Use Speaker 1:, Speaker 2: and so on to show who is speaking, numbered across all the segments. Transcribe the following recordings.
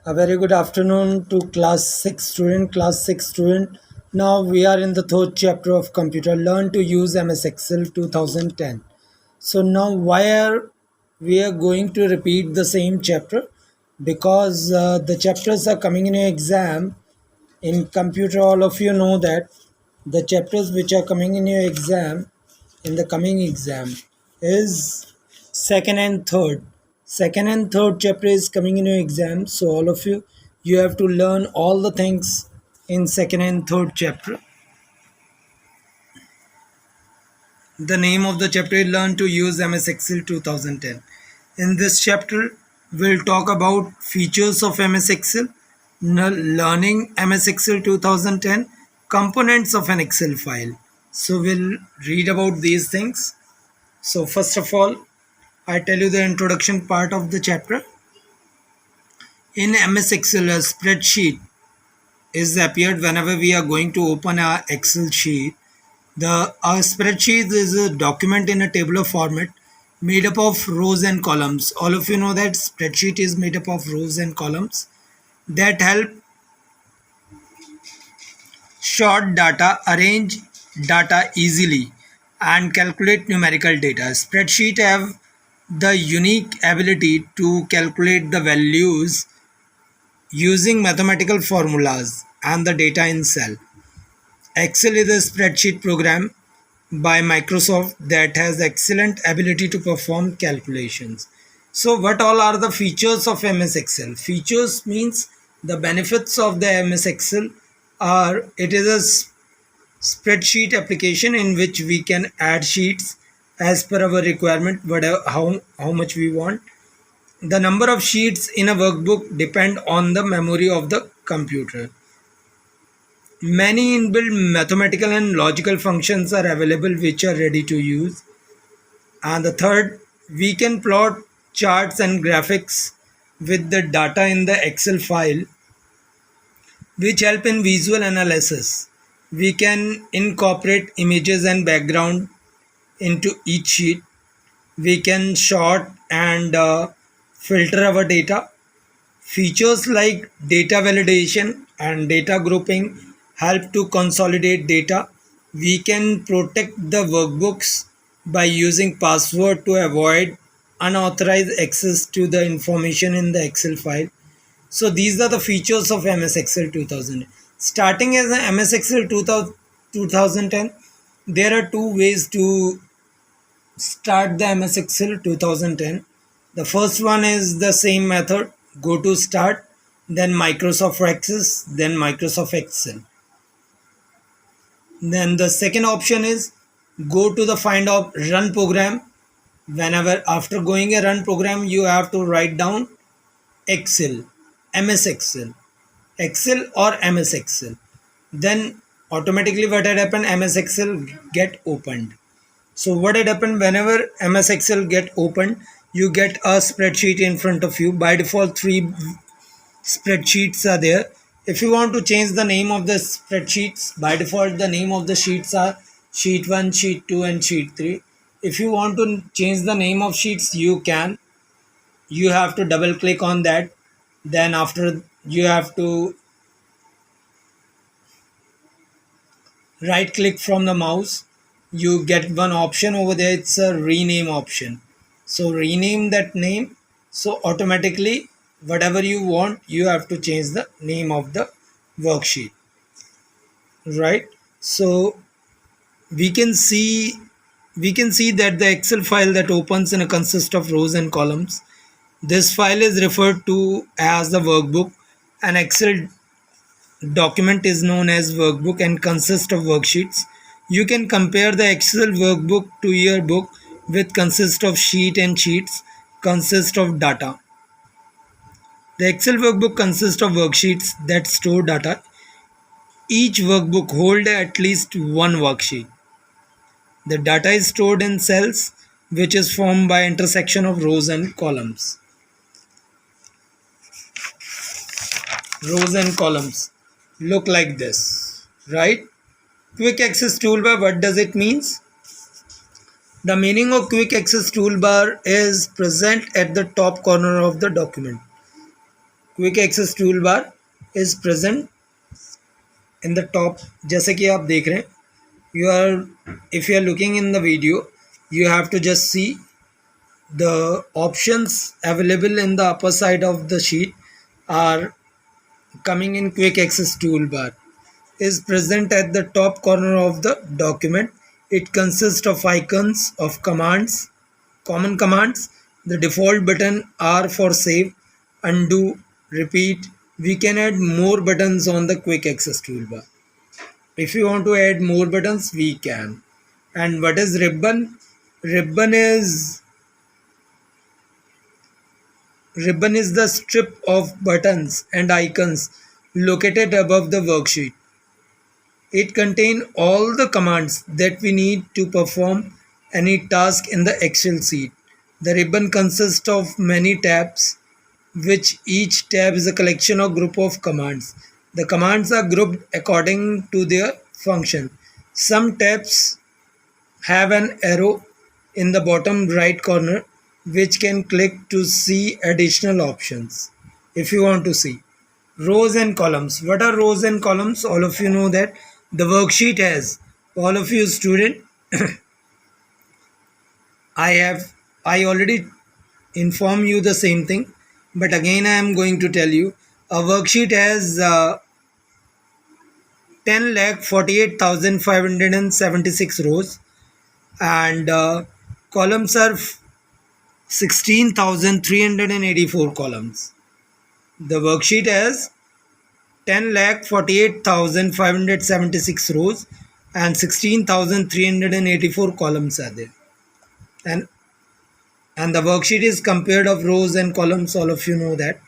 Speaker 1: A very good afternoon to class 6 student. Class 6 student. Now we are in the third chapter of computer. Learn to use MS Excel 2010. So now why are we are going to repeat the same chapter? Because the chapters are coming in your exam. In computer, all of you know that the chapters which are coming in your exam, in the coming exam, is second and third. Second and third chapter is coming in your exam. So all of you have to learn all the things in second and third chapter. The name of the chapter is Learn to Use MS Excel 2010. In this chapter, we'll talk about features of MS Excel, learning MS Excel 2010, components of an Excel file. So we'll read about these things. So first of all, I tell you the introduction part of the chapter. In MS Excel, a spreadsheet is appeared whenever we are going to open our Excel sheet. A spreadsheet is a document in a tabular format made up of rows and columns. All of you know that spreadsheet is made up of rows and columns that help sort data, arrange data easily, and calculate numerical data. Spreadsheet have the unique ability to calculate the values using mathematical formulas and the data in cell. Excel is a spreadsheet program by Microsoft that has excellent ability to perform calculations. So what all are the features of MS Excel? Features means the benefits of the MS Excel are it is a spreadsheet application in which we can add sheets as per our requirement, whatever how much we want. The number of sheets in a workbook depend on the memory of the computer. Many inbuilt mathematical and logical functions are available which are ready to use. And the third, we can plot charts and graphics with the data in the Excel file which help in visual analysis. We can incorporate images and background into each sheet. We can sort and filter our data. Features like data validation and data grouping help to consolidate data. We can protect the workbooks by using password to avoid unauthorized access to the information in the Excel file. So these are the features of MS Excel 2000. Starting as a MS Excel 2010, there are two ways to start the MS Excel 2010. The first one is the same method, go to start, then Microsoft Access, then Microsoft Excel. Then the second option is go to the find of run program. Whenever after going a run program, you have to write down Excel, MS Excel, Excel or MS Excel. Then automatically what had happened, MS Excel get opened. So what had happened, whenever MS Excel get opened, you get a spreadsheet in front of you. By default, three spreadsheets are there. If you want to change the name of the spreadsheets, by default the name of the sheets are sheet 1, sheet 2 and sheet 3. If you want to change the name of sheets, you can. You have to double click on that. Then after you have to right click from the mouse. You get one option over there, it's a rename option. So rename that name. So automatically whatever you want, you have to change the name of the worksheet, right? So we can see we can see that the Excel file that opens in a consist of rows and columns. This file is referred to as the workbook. An Excel document is known as workbook and consists of worksheets. You can compare the Excel workbook to your book with consist of sheet and sheets consist of data. The Excel workbook consists of worksheets that store data. Each workbook holds at least one worksheet. The data is stored in cells which is formed by intersection of rows and columns. Rows and columns look like this, right? Quick access toolbar, what does it mean? The meaning of quick access toolbar is present at the top corner of the document. Quick access tool bar is present in the top. जैसे कि आप देख रहे हैं, you are if you are looking in the video, you have to just see the options available in the upper side of the sheet are coming in quick access toolbar is present at the top corner of the document. It consists of icons of commands, common commands. The default button are for save, undo, repeat. We can add more buttons on the quick access toolbar. If you want to add more buttons, we can. And what is ribbon? Ribbon is the strip of buttons and icons located above the worksheet. It contains all the commands that we need to perform any task in the Excel sheet. The ribbon consists of many tabs, which each tab is a collection or group of commands. The commands are grouped according to their function. Some tabs have an arrow in the bottom right corner which can click to see additional options if you want to see. Rows and columns. What are rows and columns? All of you know that the worksheet has. All of you student, I already inform you the same thing, but again I am going to tell you. A worksheet has 10,48,576 rows, and columns are 16,384 columns. The worksheet has 10,48,576 rows and 16,384 columns are there. And the worksheet is compared of rows and columns. All of you know that.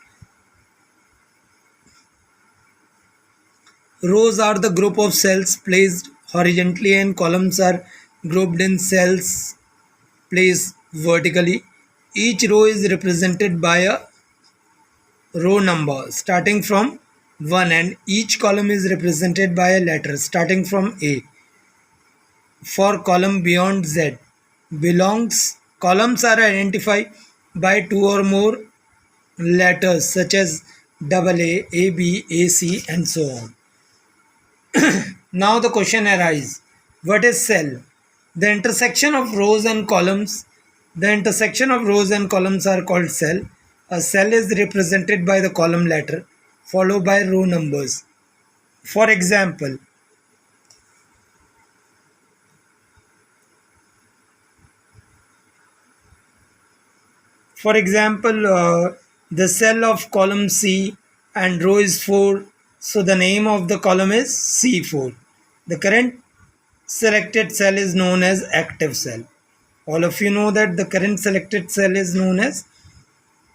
Speaker 1: Rows are the group of cells placed horizontally and columns are grouped in cells placed vertically. Each row is represented by a row number starting from 1 and each column is represented by a letter starting from A. For column beyond Z belongs, columns are identified by two or more letters such as AA, AB, AC and so on. Now the question arises, what is cell? The intersection of rows and columns. The intersection of rows and columns are called cell. A cell is represented by the column letter followed by row numbers. For example, the cell of column C and row is 4, so the name of the column is C4. The current selected cell is known as active cell. All of you know that the current selected cell is known as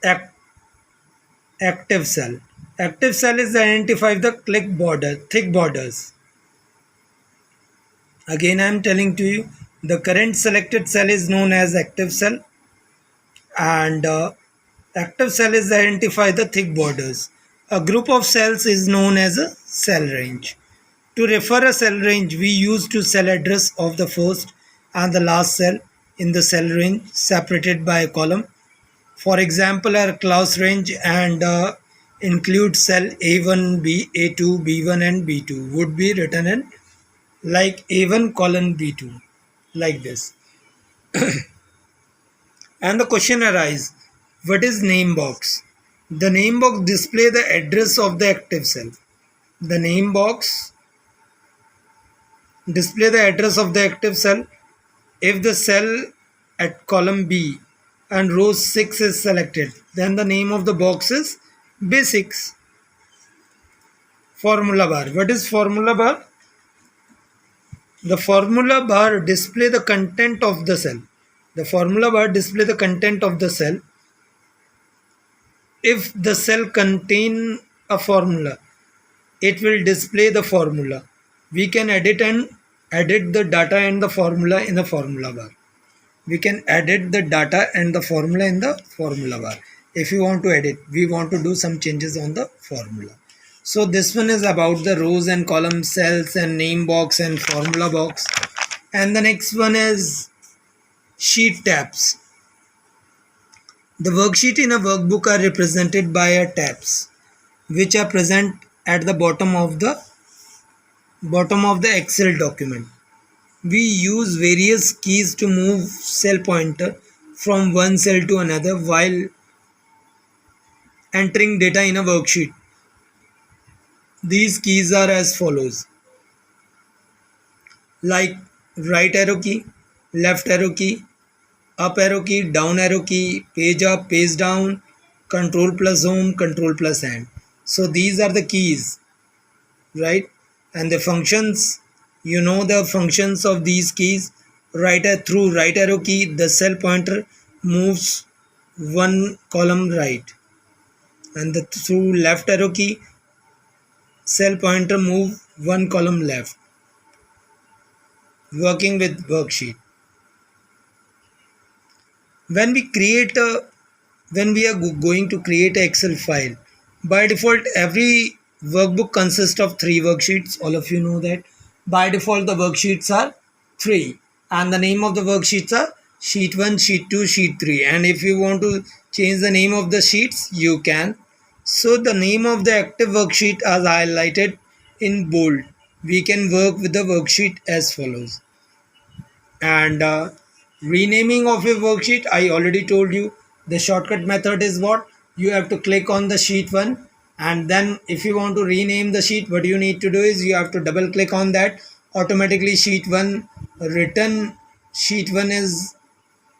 Speaker 1: active cell. Active cell is identified the thick borders. Again, I am telling to you, the current selected cell is known as active cell, and active cell is identify the thick borders. A group of cells is known as a cell range. To refer a cell range, we use to cell address of the first and the last cell in the cell range separated by a column. For example, our class range and include cell A1, B, A2, B1 and B2 would be written in like A1 colon B2 like this. And the question arises, what is name box? The name box display the address of the active cell. The name box display the address of the active cell. If the cell at column B and row 6 is selected, then the name of the box is B6. Formula bar. What is formula bar? The formula bar display the content of the cell. The formula bar display the content of the cell. If the cell contain a formula, it will display the formula. We can edit the data and the formula in the formula bar. We can edit the data and the formula in the formula bar. If you want to edit, we want to do some changes on the formula. So this one is about the rows and column cells and name box and formula box. And the next one is sheet tabs. The worksheet in a workbook are represented by tabs. which are present at the bottom of the Excel document. We use various keys to move cell pointer from one cell to another while entering data in a worksheet. These keys are as follows, like right arrow key, left arrow key, up arrow key, down arrow key, page up, page down, control plus home, control plus end. So these are the keys, right? And the functions, you know the functions of these keys. Through right arrow key, the cell pointer moves one column right, and through left arrow key, cell pointer move one column left. Working with worksheet. When we create a when we are going to create an Excel file, by default every workbook consists of three worksheets. All of you know that. By default the worksheets are three, and the name of the worksheets are sheet 1, sheet 2, sheet 3. And if you want to change the name of the sheets, you can. So the name of the active worksheet is highlighted in bold. We can work with the worksheet as follows. And renaming of a worksheet, I already told you. The shortcut method is what? You have to click on the sheet 1, and then if you want to rename the sheet, what you need to do is you have to double click on that. Automatically sheet 1 written, sheet 1 is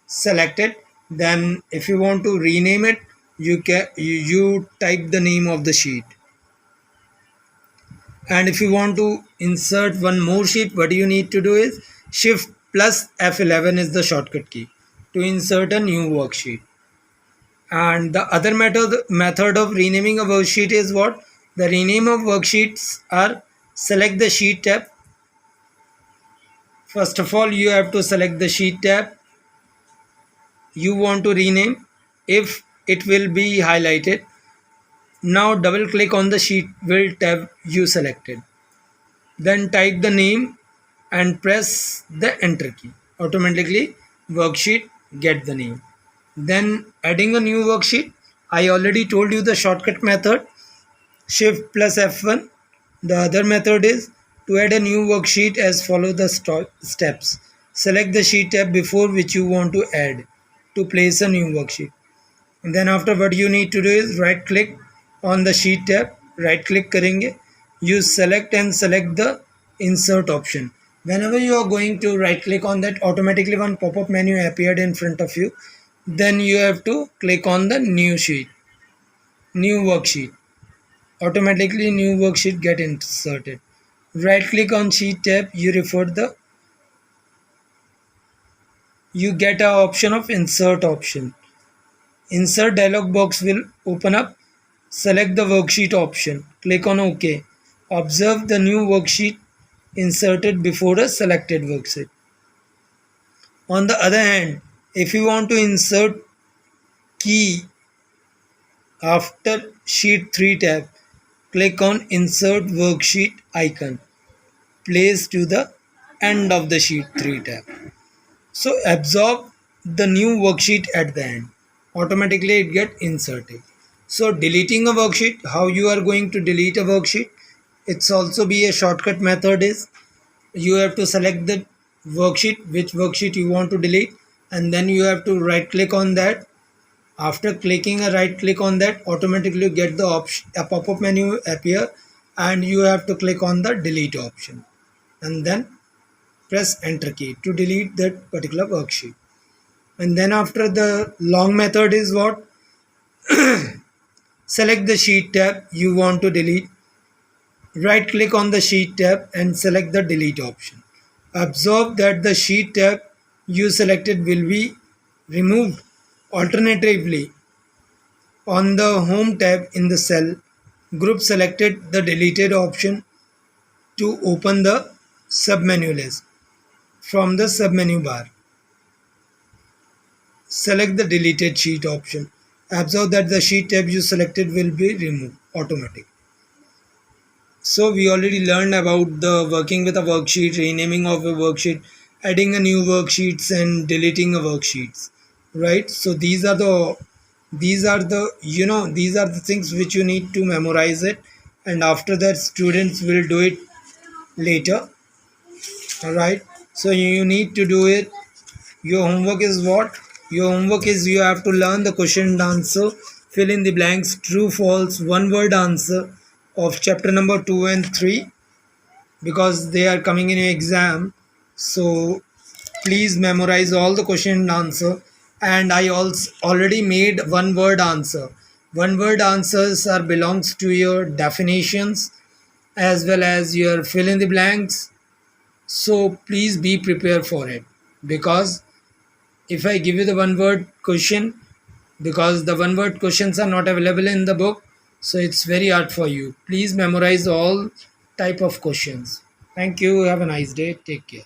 Speaker 1: selected. Then if you want to rename it, you type the name of the sheet. And if you want to insert one more sheet, what you need to do is shift plus F11 is the shortcut key to insert a new worksheet. And the other method of renaming a worksheet is what? The rename of worksheets are select the sheet tab. First of all, you have to select the sheet tab you want to rename. If it will be highlighted, now double click on the sheet will tab you selected. Then type the name and press the enter key. Automatically worksheet get the name. Then adding a new worksheet, I already told you the shortcut method, shift plus F1. The other method is to add a new worksheet as follow the steps. Select the sheet tab before which you want to add to place a new worksheet. And then after, what you need to do is right click on the sheet tab, right click करेंगे, you select the insert option. Whenever you are going to right click on that, automatically one pop-up menu appeared in front of you. Then you have to click on the new worksheet. Automatically new worksheet get inserted. Right click on sheet tab, you get a option of insert option. Insert dialog box will open up. Select the worksheet option. Click on OK. Observe the new worksheet inserted before a selected worksheet. On the other hand, if you want to insert key after sheet 3 tab, click on insert worksheet icon. Place to the end of the sheet 3 tab. So absorb the new worksheet at the end. Automatically it get inserted. So deleting a worksheet, how you are going to delete a worksheet? It's also be a shortcut method is you have to select the worksheet, which worksheet you want to delete, and then you have to right click on that. After clicking a right click on that, automatically you get the option, a pop-up menu appear, and you have to click on the delete option and then press enter key to delete that particular worksheet. And then after, the long method is what? Select the sheet tab you want to delete. Right click on the sheet tab and select the delete option. Observe that the sheet tab you selected will be removed. Alternatively, on the home tab in the cell, group selected the deleted option to open the submenu list. From the submenu bar, select the deleted sheet option. Observe that the sheet tab you selected will be removed automatically. So we already learned about the working with a worksheet, renaming of a worksheet, adding a new worksheets and deleting a worksheets, right? So these are the These are the, these are the things which you need to memorize it, and after that students will do it later. All right, so you need to do it. Your homework is what? Your homework is you have to learn the question and answer, fill in the blanks, true, false, one word answer of chapter number 2 and 3, because they are coming in your exam. So please memorize all the question and answer. And I also already made one word answer. One word answers are belongs to your definitions as well as your fill in the blanks. So please be prepared for it, because if I give you the one word question, because the one word questions are not available in the book, so it's very hard for you. Please memorize all type of questions. Thank you. Have a nice day. Take care.